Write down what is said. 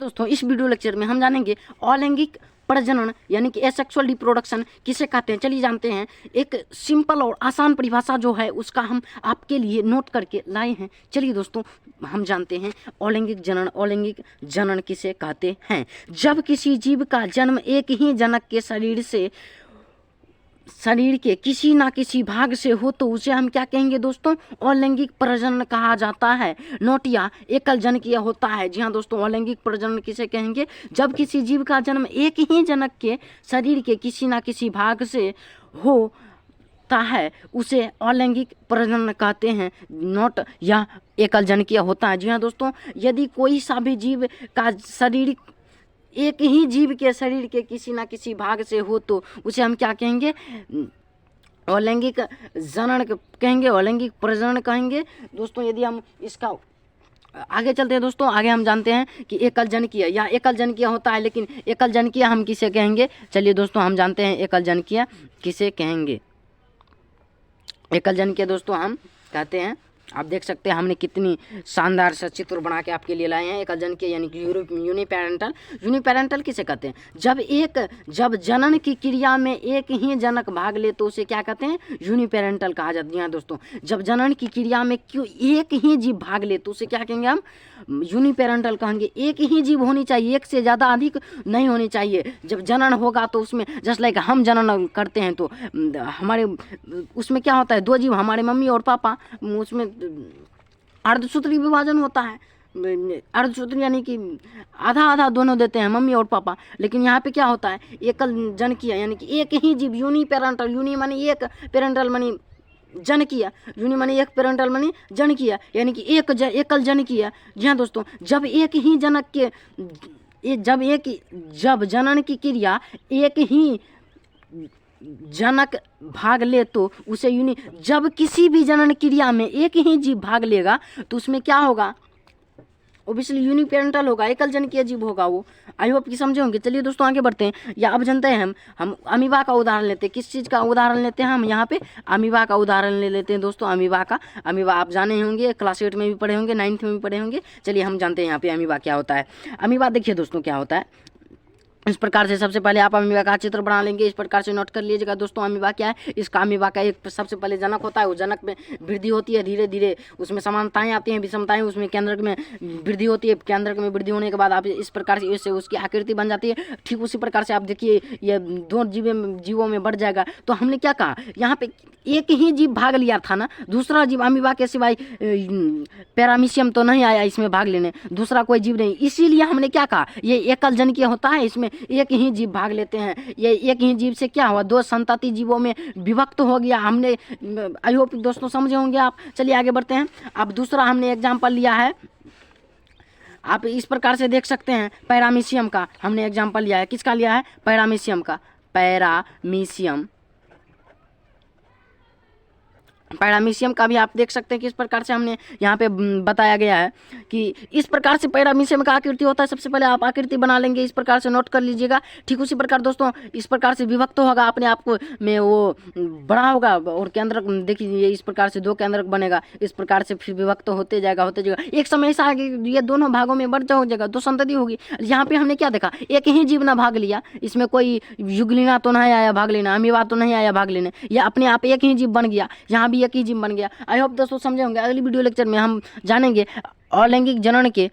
दोस्तों इस video lecture में हम जानेंगे अलैंगिक प्रजनन यानी कि एसेक्सुअल रिप्रोडक्शन किसे कहते हैं। चलिए जानते हैं। एक सिंपल और आसान परिभाषा जो है उसका हम आपके लिए नोट करके लाए हैं। चलिए दोस्तों हम जानते हैं अलैंगिक जनन। अलैंगिक जनन किसे कहते हैं? जब किसी जीव का जन्म एक ही जनक के शरीर के किसी ना किसी भाग से हो तो उसे हम क्या कहेंगे दोस्तों? अलैंगिक प्रजनन कहा जाता है। नोट या एकल जनकीय होता है। जी हाँ दोस्तों, अलैंगिक प्रजनन किसे कहेंगे? जब किसी जीव का जन्म एक ही जनक के शरीर के किसी ना किसी भाग से होता है उसे अलैंगिक प्रजनन कहते हैं। नोट या एकल जनकीय होता है। जी हाँ दोस्तों, यदि कोई सा भी जीव का शरीर एक ही जीव के शरीर के किसी ना किसी भाग से हो तो उसे हम क्या कहेंगे? अलैंगिक जनन कहेंगे, अलैंगिक प्रजनन कहेंगे। दोस्तों यदि हम इसका आगे चलते हैं दोस्तों, आगे हम जानते हैं कि एकल जनकीय या एकल जनकीय होता है। लेकिन एकल जनकीय हम किसे कहेंगे? चलिए दोस्तों हम जानते हैं एकल जनकीय किसे कहेंगे। एकल जनकीय दोस्तों हम कहते हैं, आप देख सकते हैं हमने कितनी शानदार सा चित्र बना के आपके लिए लाए हैं। एकल जनकीय यानी कि यूनिपेरेंटल। यूनिपेरेंटल किसे कहते हैं? जब जनन की क्रिया में एक ही जनक भाग ले तो उसे क्या कहते हैं? यूनिपेरेंटल कहा जाता है। दोस्तों जब जनन की क्रिया में क्यों एक ही जीव भाग ले तो उसे क्या कहेंगे हम? यूनिपेरेंटल कहेंगे। एक ही जीव होनी चाहिए, एक से ज़्यादा अधिक नहीं होनी चाहिए। जब जनन होगा तो उसमें जस्ट लाइक हम जनन करते हैं तो हमारे उसमें क्या होता है? दो जीव, हमारे मम्मी और पापा, उसमें अर्धसूत्री विभाजन होता है। अर्धसूत्री यानी कि आधा आधा दोनों देते हैं मम्मी और पापा। लेकिन यहाँ पे क्या होता है? एकल जनकीय यानी कि एक ही जीव। यूनिपेरेंटल, यूनि मानी एक, पेरेंटल मानी जनकीय, यूनि मानी एक, पेरेंटल मानी जनकीय, यानी कि एकल जनकीय। जी हाँ दोस्तों, जब एक ही जनक के जब जनन की क्रिया एक ही जनक भाग ले तो उसे जब किसी भी जनन क्रिया में एक ही जीव भाग लेगा तो उसमें क्या होगा? ओबियसली यूनिपेरेंटल होगा, एकल जनकीय जीव होगा वो। आई होप कि समझे होंगे। चलिए दोस्तों आगे बढ़ते हैं। या अब जानते हैं हम अमीबा का उदाहरण लेते हैं। किस चीज़ का उदाहरण लेते हैं हम यहाँ पे? अमीबा का उदाहरण ले लेते हैं दोस्तों। अमीबा आप जाने होंगे, क्लास 8 में भी पढ़े होंगे, 9th में भी पढ़े होंगे। चलिए हम जानते हैं यहाँ पे अमीबा क्या होता है। अमीबा देखिए दोस्तों क्या होता है। इस प्रकार से सबसे पहले आप अमीबा का चित्र बना लेंगे। इस प्रकार से नोट कर लीजिएगा दोस्तों अमीबा क्या है। इसका अमीबा का एक सबसे पहले जनक होता है। वो जनक में वृद्धि होती है, धीरे धीरे उसमें समानताएं आती हैं, विषमताएं, उसमें केंद्रक में वृद्धि होती है। केंद्रक में वृद्धि होने के बाद आप इस प्रकार से इससे उसकी आकृति बन जाती है। ठीक उसी प्रकार से आप देखिए ये दो जीवों में बढ़ जाएगा। तो हमने क्या कहा? यहाँ पे एक ही जीव भाग लिया था ना, दूसरा जीव अमीबा के सिवाय पैरामीशियम तो नहीं आया इसमें भाग लेने, दूसरा कोई जीव नहीं। इसीलिए हमने क्या कहा? ये एकल जनकीय होता है, इसमें एक ही जीव भाग लेते हैं। ये एक ही जीव से क्या हुआ? दो संतति जीवों में विभक्त हो गया। हमने आई होप दोस्तों समझे होंगे आप। चलिए आगे बढ़ते हैं। अब दूसरा हमने एग्जाम्पल लिया है, आप इस प्रकार से देख सकते हैं। पैरामीशियम का हमने एग्जाम्पल लिया है। किसका लिया है? पैरामीशियम का। पैरामीशियम का भी आप देख सकते हैं कि इस प्रकार से हमने यहाँ पे बताया गया है कि इस प्रकार से पैरामीशियम का आकृति होता है। सबसे पहले आप आकृति बना लेंगे, इस प्रकार से नोट कर लीजिएगा। ठीक उसी प्रकार दोस्तों इस प्रकार से विभक्त होगा, अपने आप को में वो बड़ा होगा और केंद्रक देखिए इस प्रकार से दो केंद्रक बनेगा। इस प्रकार से फिर विभक्त होते जाएगा। एक समय ऐसा आगे ये दोनों भागों में बढ़ हो जाएगा, दो संतति होगी। यहाँ पे हमने क्या देखा? एक ही जीव ना भाग लिया, इसमें कोई युगलिना तो नहीं आया भाग लेना, अमीबा तो नहीं आया भाग लेने, यह अपने आप एक ही जीव बन गया। यहाँ भी एक ही जीव बन गया। आई होप दोस्तों समझे होंगे। अगली वीडियो लेक्चर में हम जानेंगे अलैंगिक जनन के